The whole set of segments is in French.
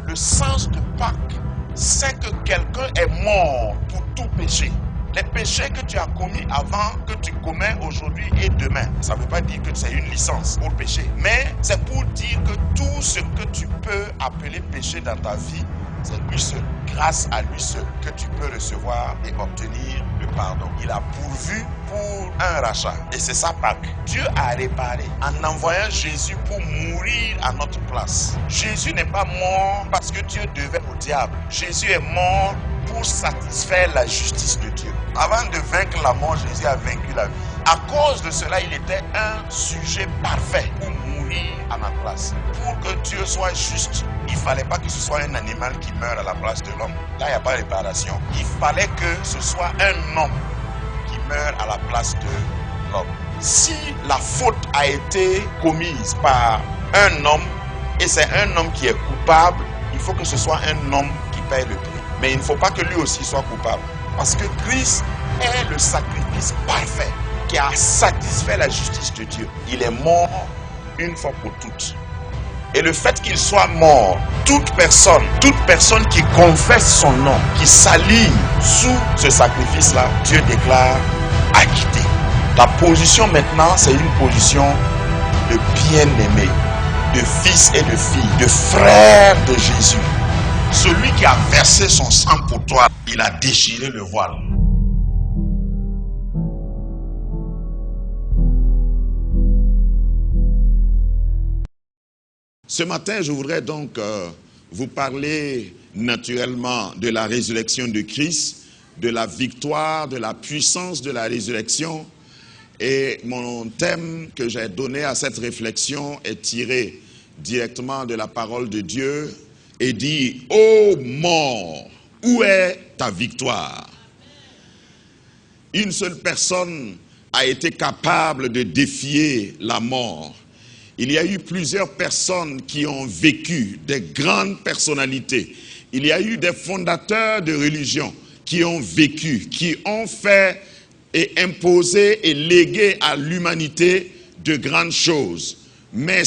Le sens de Pâques, c'est que quelqu'un est mort pour tout péché. Les péchés que tu as commis avant, que tu commets aujourd'hui et demain. Ça ne veut pas dire que c'est une licence pour pécher. Mais c'est pour dire que tout ce que tu peux appeler péché dans ta vie, c'est lui seul, grâce à lui seul, que tu peux recevoir et obtenir le pardon. Il a pourvu pour un rachat. Et c'est ça Pâques. Dieu a réparé en envoyant Jésus pour mourir à notre place. Jésus n'est pas mort parce que Dieu devait au diable. Jésus est mort pour satisfaire la justice de Dieu. Avant de vaincre la mort, Jésus a vaincu la vie. À cause de cela, il était un sujet parfait pour mourir à ma place. Pour que Dieu soit juste, il ne fallait pas que ce soit un animal qui meure à la place de l'homme. Là, il n'y a pas de réparation. Il fallait que ce soit un homme qui meurt à la place de l'homme. Si la faute a été commise par un homme, et c'est un homme qui est coupable, il faut que ce soit un homme qui paye le prix. Mais il ne faut pas que lui aussi soit coupable. Parce que Christ est le sacrifice parfait qui a satisfait la justice de Dieu. Il est mort une fois pour toutes. Et le fait qu'il soit mort, toute personne qui confesse son nom, qui s'aligne sous ce sacrifice-là, Dieu déclare acquitté. Ta position maintenant, c'est une position de bien-aimé, de fils et de fille, de frère de Jésus. Celui qui a versé son sang pour toi, il a déchiré le voile. Ce matin, je voudrais donc vous parler naturellement de la résurrection de Christ, de la victoire, de la puissance de la résurrection. Et mon thème que j'ai donné à cette réflexion est tiré directement de la parole de Dieu et dit « Ô mort, où est ta victoire ?» Une seule personne a été capable de défier la mort. Il y a eu plusieurs personnes qui ont vécu, des grandes personnalités. Il y a eu des fondateurs de religions qui ont vécu, qui ont fait et imposé et légué à l'humanité de grandes choses. Mais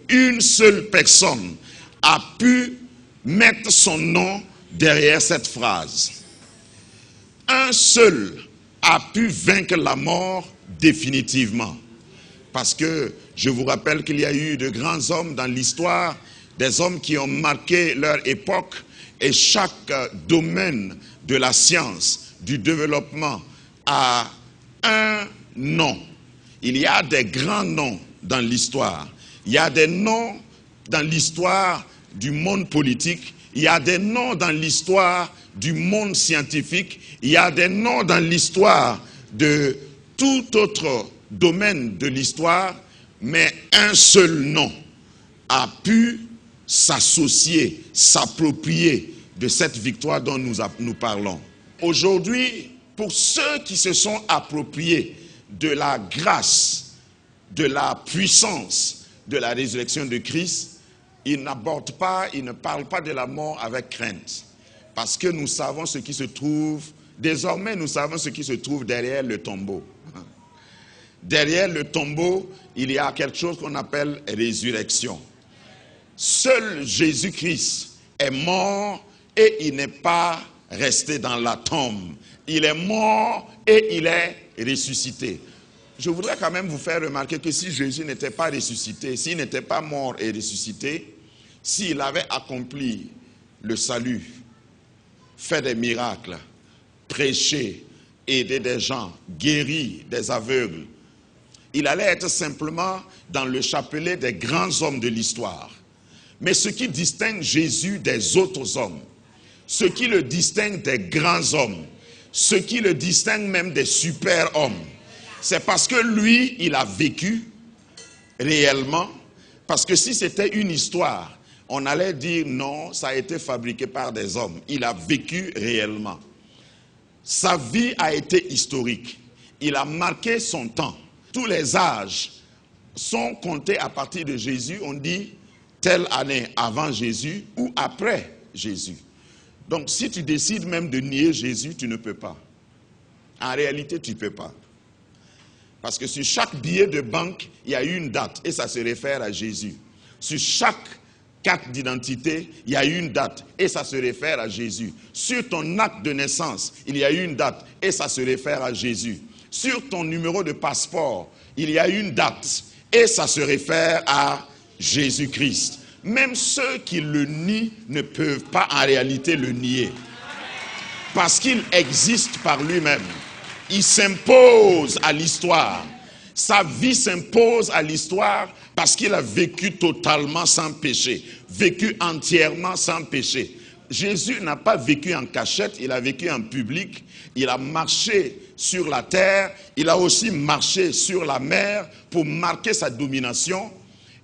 une seule personne a pu mettre son nom derrière cette phrase. Un seul a pu vaincre la mort définitivement. Parce que je vous rappelle qu'il y a eu de grands hommes dans l'histoire, des hommes qui ont marqué leur époque, et chaque domaine de la science, du développement, a un nom. Il y a des grands noms dans l'histoire. Il y a des noms dans l'histoire du monde politique. Il y a des noms dans l'histoire du monde scientifique. Il y a des noms dans l'histoire de tout autre domaine de l'histoire. Mais un seul nom a pu s'associer, s'approprier de cette victoire dont nous parlons. Aujourd'hui, pour ceux qui se sont appropriés de la grâce, de la puissance de la résurrection de Christ, ils n'abordent pas, ils ne parlent pas de la mort avec crainte. Parce que nous savons ce qui se trouve, désormais nous savons ce qui se trouve derrière le tombeau. Derrière le tombeau, il y a quelque chose qu'on appelle résurrection. Seul Jésus-Christ est mort et il n'est pas resté dans la tombe. Il est mort et il est ressuscité. Je voudrais quand même vous faire remarquer que si Jésus n'était pas ressuscité, s'il n'était pas mort et ressuscité, s'il avait accompli le salut, fait des miracles, prêché, aidé des gens, guéri des aveugles, il allait être simplement dans le chapelet des grands hommes de l'histoire. Mais ce qui distingue Jésus des autres hommes, ce qui le distingue des grands hommes, ce qui le distingue même des super-hommes, c'est parce que lui, il a vécu réellement. Parce que si c'était une histoire, on allait dire non, ça a été fabriqué par des hommes. Il a vécu réellement. Sa vie a été historique. il a marqué son temps. Tous les âges sont comptés à partir de Jésus. On dit telle année avant Jésus ou après Jésus. Donc si tu décides même de nier Jésus, tu ne peux pas. En réalité, tu ne peux pas. Parce que sur chaque billet de banque, il y a une date et ça se réfère à Jésus. Sur chaque carte d'identité, il y a une date et ça se réfère à Jésus. Sur ton acte de naissance, il y a une date et ça se réfère à Jésus. Sur ton numéro de passeport, il y a une date et ça se réfère à Jésus-Christ. Même ceux qui le nient ne peuvent pas en réalité le nier. Parce qu'il existe par lui-même. Il s'impose à l'histoire. Sa vie s'impose à l'histoire parce qu'il a vécu totalement sans péché. Vécu entièrement sans péché. Jésus n'a pas vécu en cachette, il a vécu en public. Il a marché sur la terre, il a aussi marché sur la mer pour marquer sa domination.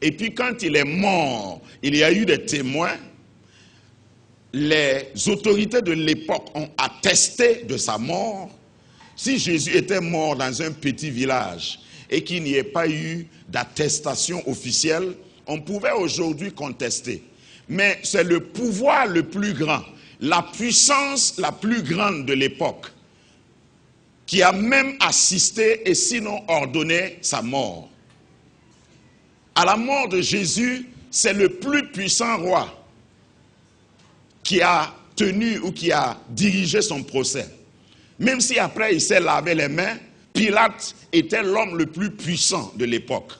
Et puis quand il est mort, il y a eu des témoins. Les autorités de l'époque ont attesté de sa mort. Si Jésus était mort dans un petit village et qu'il n'y ait pas eu d'attestation officielle, on pouvait aujourd'hui contester. Mais c'est le pouvoir le plus grand, la puissance la plus grande de l'époque, qui a même assisté et sinon ordonné sa mort. À la mort de Jésus, c'est le plus puissant roi qui a tenu ou qui a dirigé son procès. Même si après il s'est lavé les mains, Pilate était l'homme le plus puissant de l'époque.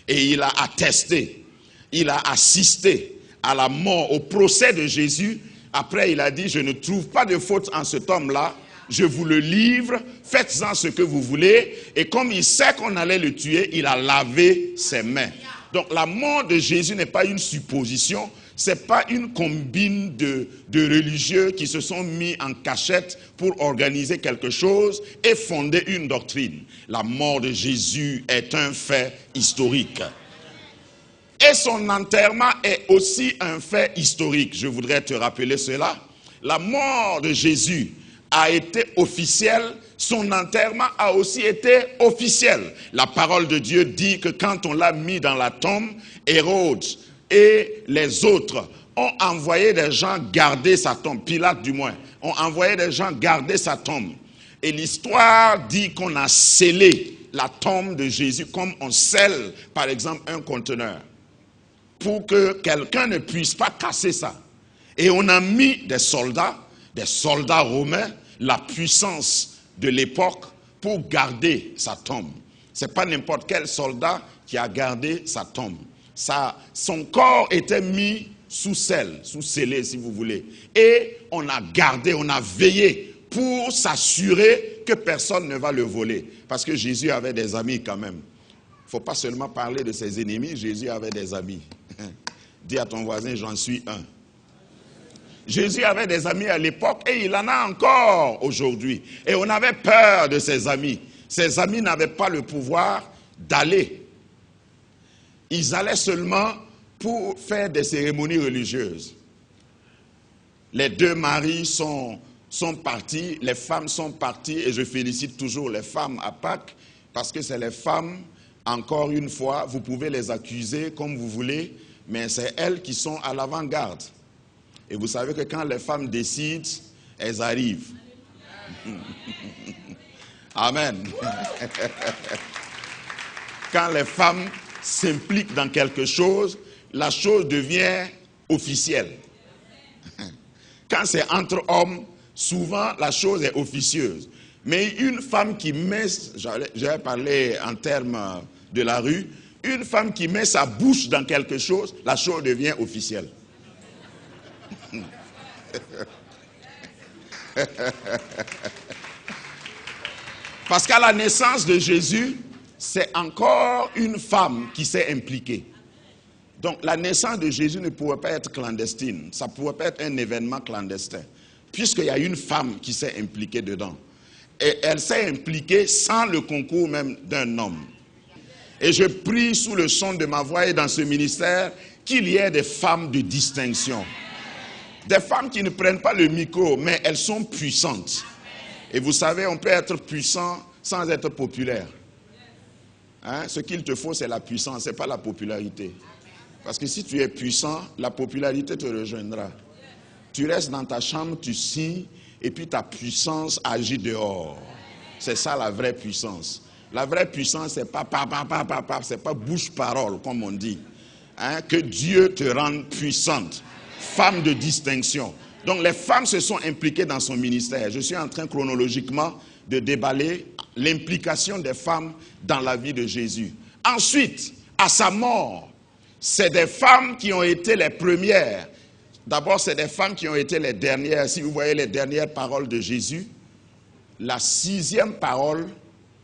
Et il a attesté, il a assisté à la mort, au procès de Jésus. Après il a dit, je ne trouve pas de faute en cet homme-là, je vous le livre, faites-en ce que vous voulez. Et comme il sait qu'on allait le tuer, il a lavé ses mains. Donc la mort de Jésus n'est pas une supposition, c'est pas une combine de religieux qui se sont mis en cachette pour organiser quelque chose et fonder une doctrine. La mort de Jésus est un fait historique. Et son enterrement est aussi un fait historique. Je voudrais te rappeler cela. La mort de Jésus a été officielle, son enterrement a aussi été officiel. La parole de Dieu dit que quand on l'a mis dans la tombe, Hérode et les autres ont envoyé des gens garder sa tombe, Pilate du moins, ont envoyé des gens garder sa tombe. Et l'histoire dit qu'on a scellé la tombe de Jésus comme on scelle par exemple un conteneur, pour que quelqu'un ne puisse pas casser ça. Et on a mis des soldats romains, la puissance de l'époque, pour garder sa tombe. Ce n'est pas n'importe quel soldat qui a gardé sa tombe. Son corps était mis sous scellé si vous voulez. Et on a gardé, on a veillé pour s'assurer que personne ne va le voler. Parce que Jésus avait des amis quand même. Il ne faut pas seulement parler de ses ennemis, Jésus avait des amis. Dis à ton voisin, j'en suis un. Jésus avait des amis à l'époque et il en a encore aujourd'hui. Et on avait peur de ses amis. Ses amis n'avaient pas le pouvoir d'aller. Ils allaient seulement pour faire des cérémonies religieuses. Les deux maris sont partis, les femmes sont parties, et je félicite toujours les femmes à Pâques, parce que c'est les femmes, encore une fois, vous pouvez les accuser comme vous voulez, mais c'est elles qui sont à l'avant-garde. Et vous savez que quand les femmes décident, elles arrivent. Amen. Quand les femmes s'impliquent dans quelque chose, la chose devient officielle. Quand c'est entre hommes, souvent la chose est officieuse. Mais une femme qui met, j'avais parlé en termes de la rue, une femme qui met sa bouche dans quelque chose, la chose devient officielle. Parce qu'à la naissance de Jésus, c'est encore une femme qui s'est impliquée. Donc la naissance de Jésus ne pouvait pas être clandestine. Ça ne pouvait pas être un événement clandestin. Puisqu'il y a une femme qui s'est impliquée dedans. Et elle s'est impliquée sans le concours même d'un homme. Et je prie sous le son de ma voix et dans ce ministère qu'il y ait des femmes de distinction. Des femmes qui ne prennent pas le micro, mais elles sont puissantes. Et vous savez, on peut être puissant sans être populaire. Hein? Ce qu'il te faut, c'est la puissance, ce n'est pas la popularité. Parce que si tu es puissant, la popularité te rejoindra. Tu restes dans ta chambre, tu signes, et puis ta puissance agit dehors. C'est ça la vraie puissance. La vraie puissance, c'est pas c'est pas bouche-parole, comme on dit. Hein? Que Dieu te rende puissante. Femme de distinction. Donc les femmes se sont impliquées dans son ministère. Je suis en train chronologiquement de déballer l'implication des femmes dans la vie de Jésus. Ensuite, à sa mort, c'est des femmes qui ont été les premières. D'abord, c'est des femmes qui ont été les dernières. Si vous voyez les dernières paroles de Jésus, la 6e parole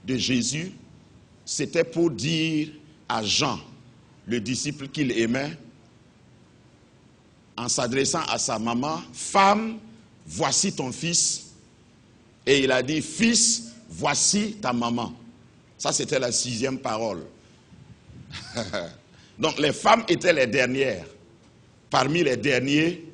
de Jésus, c'était pour dire à Jean, le disciple qu'il aimait, en s'adressant à sa maman, « Femme, voici ton fils. » Et il a dit, « Fils, voici ta maman. » Ça, c'était la 6e parole. Donc, les femmes étaient les dernières, parmi les derniers,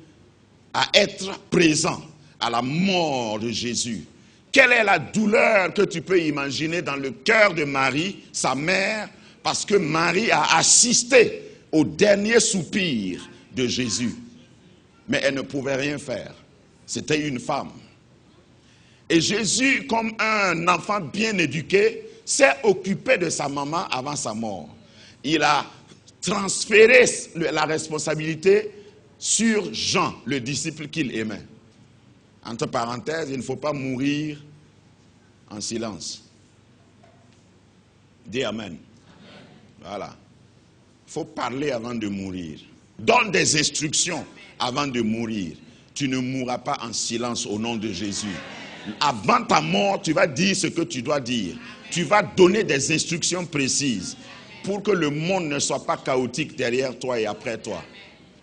à être présents à la mort de Jésus. Quelle est la douleur que tu peux imaginer dans le cœur de Marie, sa mère, parce que Marie a assisté au dernier soupir de Jésus. Mais elle ne pouvait rien faire. C'était une femme. Et Jésus, comme un enfant bien éduqué, s'est occupé de sa maman avant sa mort. Il a transféré la responsabilité sur Jean, le disciple qu'il aimait. Entre parenthèses, il ne faut pas mourir en silence. Dis Amen. Voilà. Il faut parler avant de mourir. Donne des instructions avant de mourir. Tu ne mourras pas en silence au nom de Jésus. Avant ta mort, tu vas dire ce que tu dois dire. Tu vas donner des instructions précises pour que le monde ne soit pas chaotique derrière toi et après toi.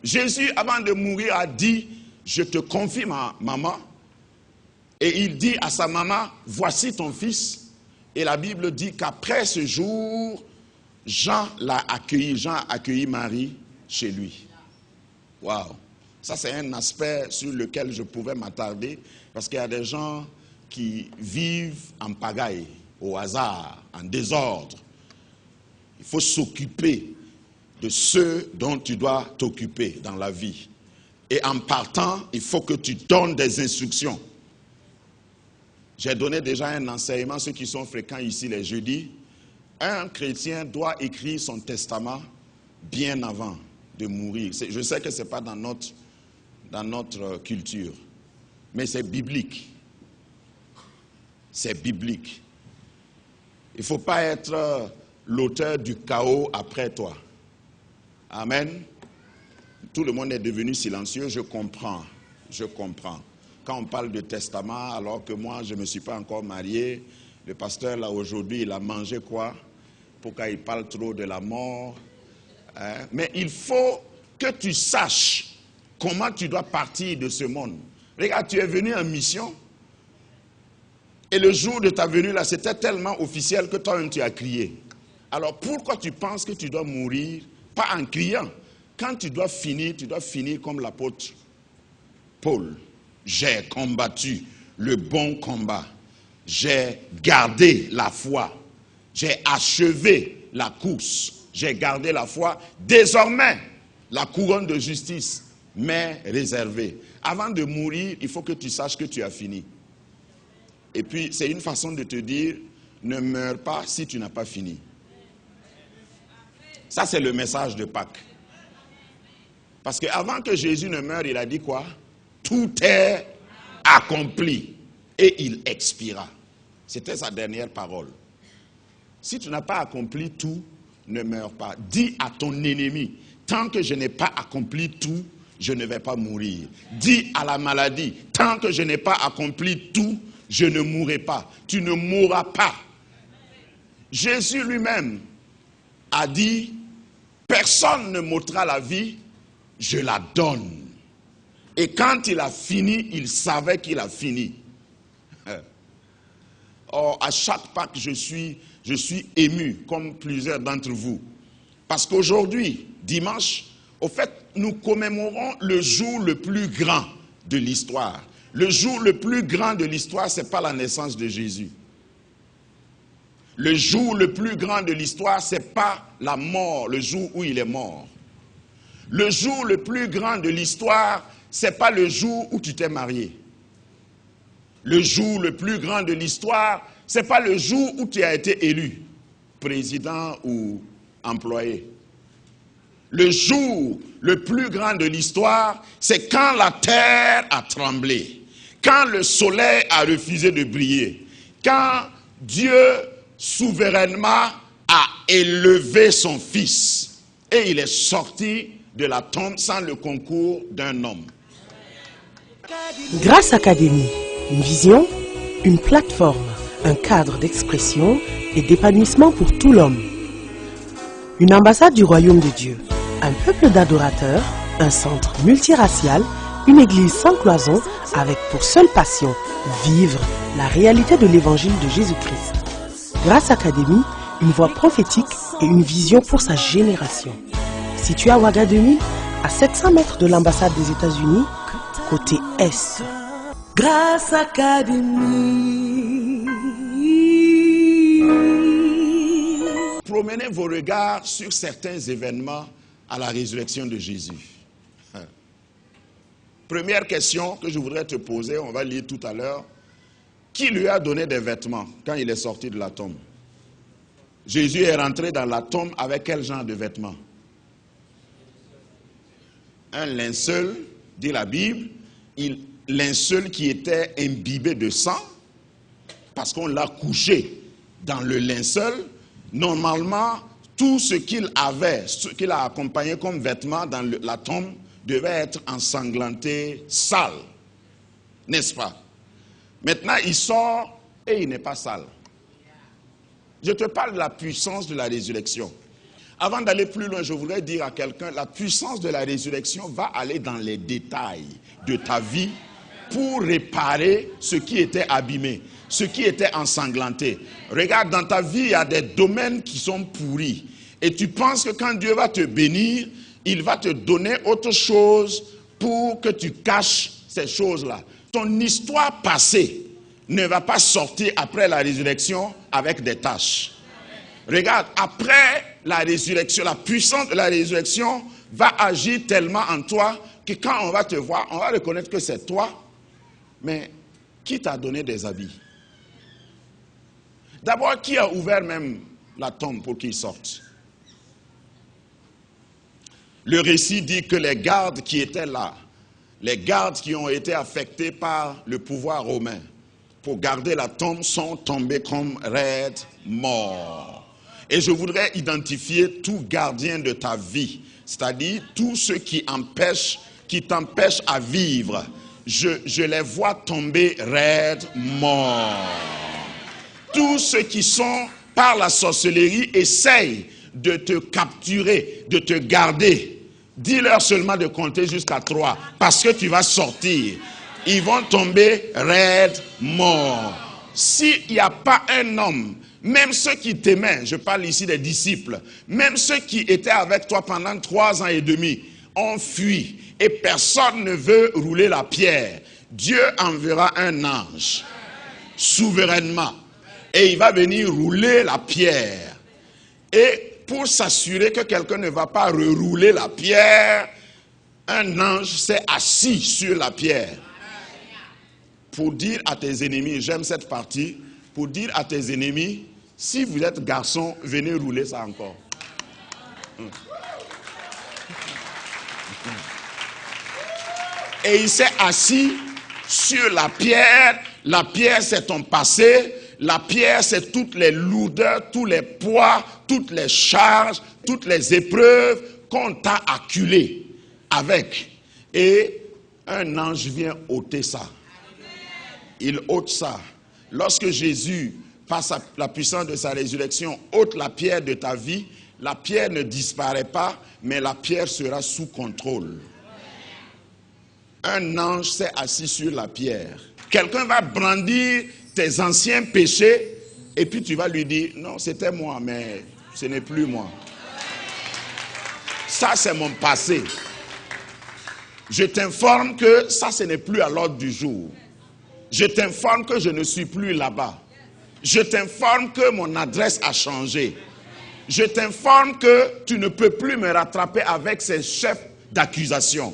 Jésus, avant de mourir, a dit, je te confie ma maman. Et il dit à sa maman, voici ton fils. Et la Bible dit qu'après ce jour, Jean l'a accueilli. Jean a accueilli Marie chez lui. Waouh! Ça, c'est un aspect sur lequel je pouvais m'attarder, parce qu'il y a des gens qui vivent en pagaille, au hasard, en désordre. Il faut s'occuper de ceux dont tu dois t'occuper dans la vie. Et en partant, il faut que tu donnes des instructions. J'ai donné déjà un enseignement, ceux qui sont fréquents ici les jeudis. Un chrétien doit écrire son testament bien avant de mourir. Je sais que ce n'est pas dans notre culture, mais c'est biblique. C'est biblique. Il ne faut pas être l'auteur du chaos après toi. Amen. Tout le monde est devenu silencieux, je comprends. Je comprends. Quand on parle de testament, alors que moi, je ne me suis pas encore marié, le pasteur, là, aujourd'hui, il a mangé quoi? Pourquoi il parle trop de la mort? Hein? Mais il faut que tu saches comment tu dois partir de ce monde. Regarde, tu es venu en mission, et le jour de ta venue, là, c'était tellement officiel que toi-même, tu as crié. Alors, pourquoi tu penses que tu dois mourir? Pas en criant. Quand tu dois finir comme l'apôtre Paul. J'ai combattu le bon combat. J'ai gardé la foi. J'ai achevé la course. J'ai gardé la foi. Désormais, la couronne de justice m'est réservée. Avant de mourir, il faut que tu saches que tu as fini. Et puis, c'est une façon de te dire, ne meurs pas si tu n'as pas fini. Ça, c'est le message de Pâques. Parce qu'avant que Jésus ne meure, il a dit quoi? Tout est accompli. Et il expira. C'était sa dernière parole. Si tu n'as pas accompli tout, ne meurs pas. Dis à ton ennemi, tant que je n'ai pas accompli tout, je ne vais pas mourir. Dis à la maladie, tant que je n'ai pas accompli tout, je ne mourrai pas. Tu ne mourras pas. Jésus lui-même a dit, personne ne m'ôtera la vie, je la donne. Et quand il a fini, il savait qu'il a fini. Or, à chaque Pâques, je suis ému, comme plusieurs d'entre vous. Parce qu'aujourd'hui, dimanche, au fait, nous commémorons le jour le plus grand de l'histoire. Le jour le plus grand de l'histoire, ce n'est pas la naissance de Jésus. Le jour le plus grand de l'histoire, ce n'est pas la mort, le jour où il est mort. Le jour le plus grand de l'histoire, ce n'est pas le jour où tu t'es marié. Le jour le plus grand de l'histoire, ce n'est pas le jour où tu as été élu, président ou employé. Le jour le plus grand de l'histoire, c'est quand la terre a tremblé, quand le soleil a refusé de briller, quand Dieu souverainement a élevé son fils et il est sorti de la tombe sans le concours d'un homme. Grâce Académie, une vision, une plateforme, un cadre d'expression et d'épanouissement pour tout l'homme. Une ambassade du royaume de Dieu, un peuple d'adorateurs, un centre multiracial, une église sans cloison avec pour seule passion vivre la réalité de l'évangile de Jésus-Christ. Grâce Académie, une voix prophétique et une vision pour sa génération. Situé à Ouagadougou, à 700 mètres de l'ambassade des États-Unis, côté Est. Grâce Académie. Promenez vos regards sur certains événements à la résurrection de Jésus. Première question que je voudrais te poser, on va lire tout à l'heure. Qui lui a donné des vêtements quand il est sorti de la tombe? Jésus est rentré dans la tombe avec quel genre de vêtements? Un linceul, dit la Bible, linceul qui était imbibé de sang, parce qu'on l'a couché dans le linceul. Normalement, tout ce qu'il avait, ce qu'il a accompagné comme vêtements dans la tombe, devait être ensanglanté, sale. N'est-ce pas? Maintenant, il sort et il n'est pas sale. Je te parle de la puissance de la résurrection. Avant d'aller plus loin, je voudrais dire à quelqu'un, la puissance de la résurrection va aller dans les détails de ta vie pour réparer ce qui était abîmé, ce qui était ensanglanté. Regarde, dans ta vie, il y a des domaines qui sont pourris. Et tu penses que quand Dieu va te bénir, il va te donner autre chose pour que tu caches ces choses-là. Ton histoire passée ne va pas sortir après la résurrection avec des taches. Regarde, après la résurrection, la puissance de la résurrection va agir tellement en toi que quand on va te voir, on va reconnaître que c'est toi. Mais qui t'a donné des habits? D'abord, qui a ouvert même la tombe pour qu'il sorte? Le récit dit que les gardes qui étaient là, les gardes qui ont été affectés par le pouvoir romain pour garder la tombe sont tombés comme raides morts. Et je voudrais identifier tout gardien de ta vie, c'est-à-dire tous ceux qui t'empêchent à vivre. Je les vois tomber raides morts. Tous ceux qui sont par la sorcellerie essayent de te capturer, de te garder. Dis-leur seulement de compter jusqu'à 3, parce que tu vas sortir. Ils vont tomber raides morts. S'il n'y a pas un homme, même ceux qui t'aimaient, je parle ici des disciples, même ceux qui étaient avec toi pendant 3 ans et demi, ont fui et personne ne veut rouler la pierre, Dieu enverra un ange souverainement et il va venir rouler la pierre. Et pour s'assurer que quelqu'un ne va pas rerouler la pierre, un ange s'est assis sur la pierre pour dire à tes ennemis, j'aime cette partie, pour dire à tes ennemis, si vous êtes garçon, venez rouler ça encore. Et il s'est assis sur la pierre c'est ton passé, la pierre c'est toutes les lourdeurs, tous les poids, toutes les charges, toutes les épreuves qu'on t'a acculées avec. Et un ange vient ôter ça. Il ôte ça. Lorsque Jésus, par la puissance de sa résurrection, ôte la pierre de ta vie, la pierre ne disparaît pas, mais la pierre sera sous contrôle. Un ange s'est assis sur la pierre. Quelqu'un va brandir tes anciens péchés et puis tu vas lui dire, non, c'était moi, mais ce n'est plus moi. Ça, c'est mon passé. Je t'informe que ça, ce n'est plus à l'ordre du jour. Je t'informe que je ne suis plus là-bas. Je t'informe que mon adresse a changé. Je t'informe que tu ne peux plus me rattraper avec ces chefs d'accusation.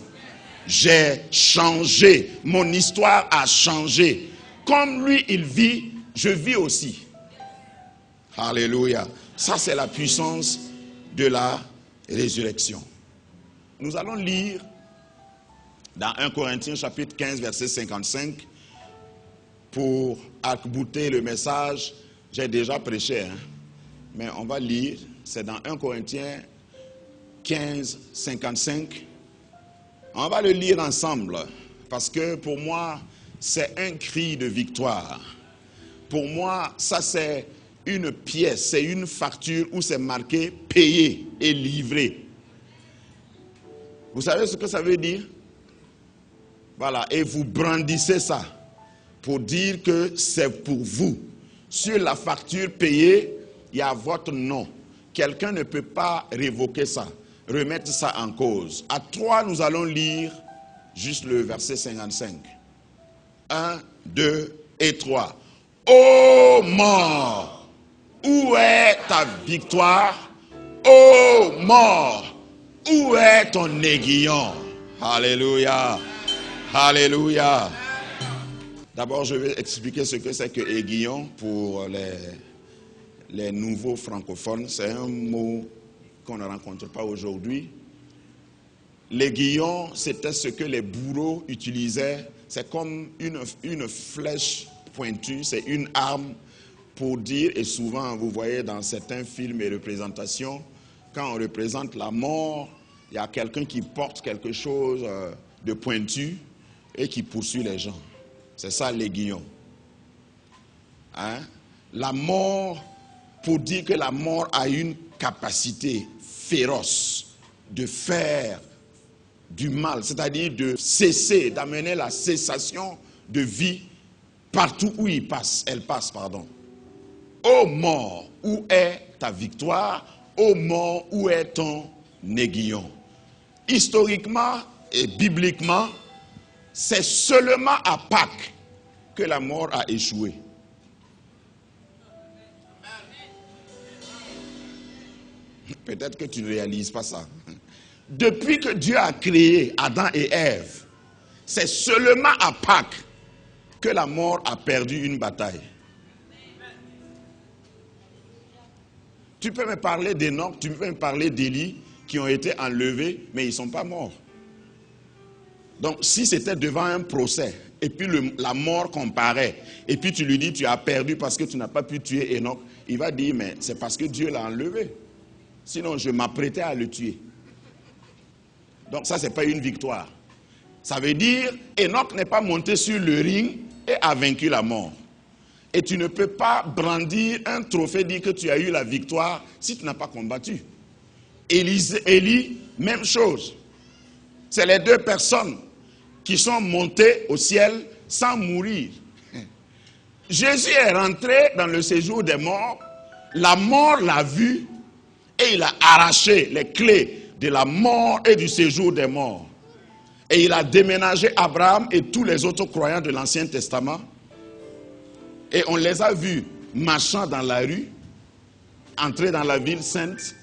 J'ai changé. Mon histoire a changé. Comme lui, il vit, je vis aussi. Alléluia. Ça, c'est la puissance de la résurrection. Nous allons lire dans 1 Corinthiens chapitre 15, verset 55. Pour arc-bouter le message, j'ai déjà prêché. Mais on va lire, c'est dans 1 Corinthiens 15, 55. On va le lire ensemble, parce que pour moi, c'est un cri de victoire. Pour moi, ça c'est une pièce, c'est une facture où c'est marqué « payé » et « livré ». Vous savez ce que ça veut dire? Voilà, et vous brandissez ça pour dire que c'est pour vous. Sur la facture payée, il y a votre nom. Quelqu'un ne peut pas révoquer ça, remettre ça en cause. À 3, nous allons lire juste le verset 55. 1, 2 et 3. Ô mort, où est ta victoire? Ô mort, où est ton aiguillon? Alléluia. Alléluia. D'abord, je vais expliquer ce que c'est que aiguillon pour les nouveaux francophones. C'est un mot qu'on ne rencontre pas aujourd'hui. L'aiguillon, c'était ce que les bourreaux utilisaient. C'est comme une flèche pointue, c'est une arme pour dire, et souvent vous voyez dans certains films et représentations, quand on représente la mort, il y a quelqu'un qui porte quelque chose de pointu et qui poursuit les gens. C'est ça l'aiguillon. Hein? La mort, pour dire que la mort a une capacité féroce de faire du mal, c'est-à-dire de cesser, d'amener la cessation de vie partout où elle passe, pardon. Ô mort, où est ta victoire? Ô mort, où est ton aiguillon? Historiquement et bibliquement, c'est seulement à Pâques que la mort a échoué. Peut-être que tu ne réalises pas ça. Depuis que Dieu a créé Adam et Ève, c'est seulement à Pâques que la mort a perdu une bataille. Tu peux me parler d'Enoch, tu peux me parler d'Élie qui ont été enlevés, mais ils ne sont pas morts. Donc, si c'était devant un procès, et puis la mort comparaît, et puis tu lui dis tu as perdu parce que tu n'as pas pu tuer Enoch, il va dire mais c'est parce que Dieu l'a enlevé. Sinon, je m'apprêtais à le tuer. Donc, ça, ce n'est pas une victoire. Ça veut dire Enoch n'est pas monté sur le ring et a vaincu la mort. Et tu ne peux pas brandir un trophée, dire que tu as eu la victoire si tu n'as pas combattu. Élie, même chose. C'est les deux personnes qui sont montées au ciel sans mourir. Jésus est rentré dans le séjour des morts. La mort l'a vu et il a arraché les clés de la mort et du séjour des morts. Et il a déménagé Abraham et tous les autres croyants de l'Ancien Testament. Et on les a vus marchant dans la rue, entrer dans la ville sainte.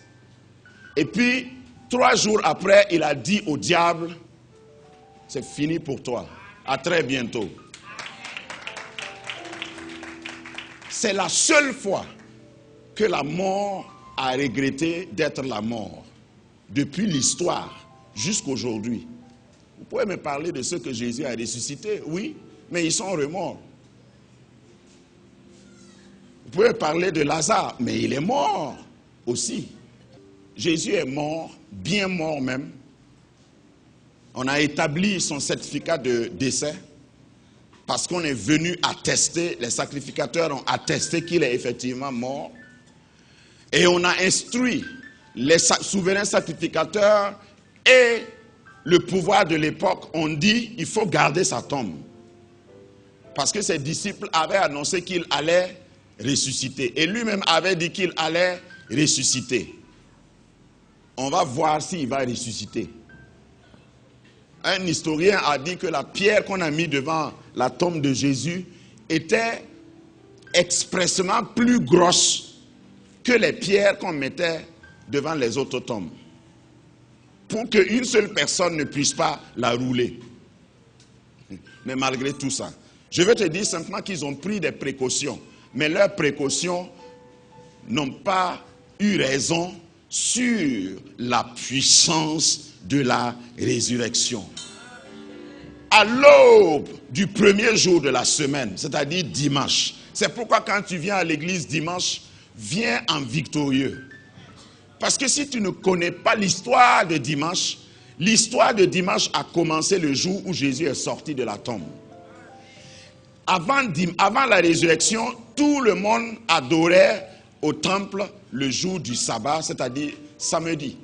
Et puis, 3 jours après, il a dit au diable, c'est fini pour toi. À très bientôt. C'est la seule fois que la mort a regretté d'être la mort. Depuis l'histoire jusqu'à aujourd'hui. Vous pouvez me parler de ce que Jésus a ressuscité? Oui, mais ils sont remords. Vous pouvez parler de Lazare, mais il est mort aussi. Jésus est mort, bien mort même. On a établi son certificat de décès parce qu'on est venu attester, les sacrificateurs ont attesté qu'il est effectivement mort. Et on a instruit les souverains sacrificateurs et le pouvoir de l'époque ont dit il faut garder sa tombe. Parce que ses disciples avaient annoncé qu'il allait ressusciter. Et lui-même avait dit qu'il allait ressusciter. On va voir s'il va ressusciter. Un historien a dit que la pierre qu'on a mise devant la tombe de Jésus était expressément plus grosses que les pierres qu'on mettait devant les autres tombes, pour qu'une seule personne ne puisse pas la rouler. Mais malgré tout ça, je veux te dire simplement qu'ils ont pris des précautions, mais leurs précautions n'ont pas eu raison sur la puissance de la résurrection. À l'aube du premier jour de la semaine, c'est-à-dire dimanche, c'est pourquoi quand tu viens à l'église dimanche, viens en victorieux. Parce que si tu ne connais pas l'histoire de dimanche a commencé le jour où Jésus est sorti de la tombe. Avant la résurrection, tout le monde adorait au temple le jour du sabbat, c'est-à-dire samedi.